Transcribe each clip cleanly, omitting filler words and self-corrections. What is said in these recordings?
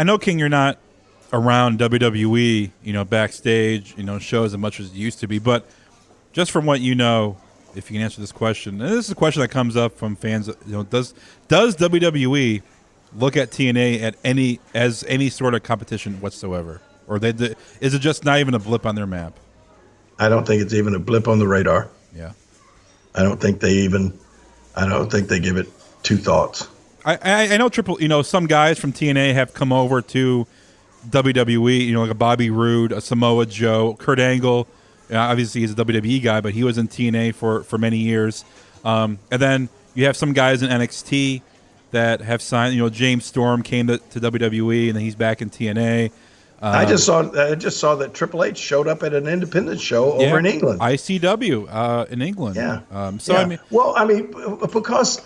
know, King, you're not around WWE, backstage, shows as much as it used to be, but just from what you know, if you can answer this question, and this is a question that comes up from fans, does WWE look at TNA as any sort of competition whatsoever, or is it just not even a blip on their map? I don't think it's even a blip on the radar. Yeah, I don't think they give it two thoughts. I know some guys from TNA have come over to WWE, like a Bobby Roode, a Samoa Joe, Kurt Angle. Obviously, he's a WWE guy, but he was in TNA for many years. And then you have some guys in NXT that have signed. James Storm came to WWE, and then he's back in TNA. I just saw that Triple H showed up at an independent show over in England. ICW in England. Yeah. Yeah. Because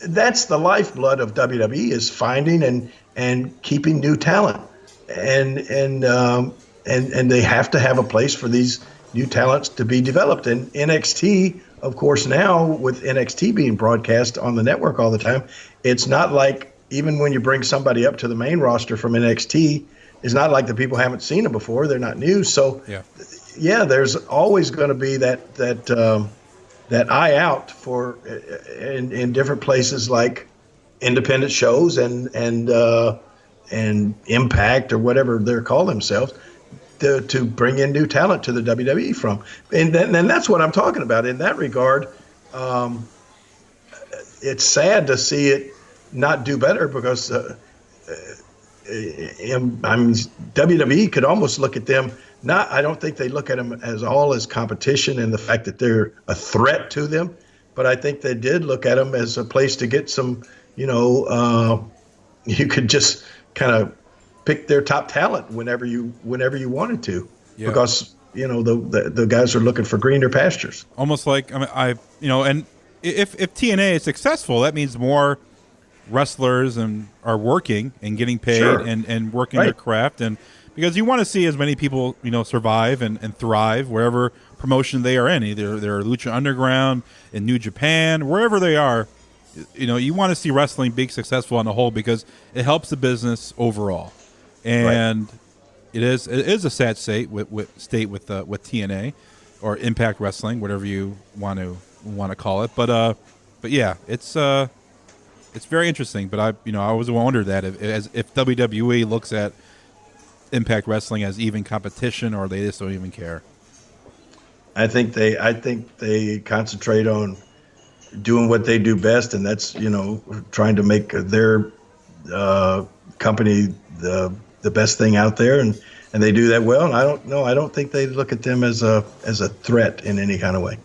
that's the lifeblood of WWE is finding and keeping new talent, and they have to have a place for these new talents to be developed. And NXT, of course, now with NXT being broadcast on the network all the time, it's not like even when you bring somebody up to the main roster from NXT, it's not like the people haven't seen them before. They're not new. So, there's always going to be that eye out for in different places like independent shows and Impact or whatever they're called themselves to bring in new talent to the WWE from. And that's what I'm talking about. In that regard, it's sad to see it not do better because WWE could almost look at them. I don't think they look at them as competition and the fact that they're a threat to them, but I think they did look at them as a place to get some, you could just kind of pick their top talent whenever you wanted to, because the guys are looking for greener pastures. Almost like and if TNA is successful, that means more wrestlers are working and getting paid and working their craft, and because you want to see as many people survive and thrive wherever promotion they are in, either they're Lucha Underground, in New Japan, wherever they are. You want to see wrestling being successful on the whole because it helps the business overall. And it is a sad state with TNA or Impact Wrestling, whatever you want to call it. But yeah, it's very interesting. But I always wondered that if WWE looks at Impact Wrestling as even competition, or they just don't even care. I think they concentrate on doing what they do best, and that's trying to make their company the best thing out there, and they do that well. And I don't think they look at them as a threat in any kind of way.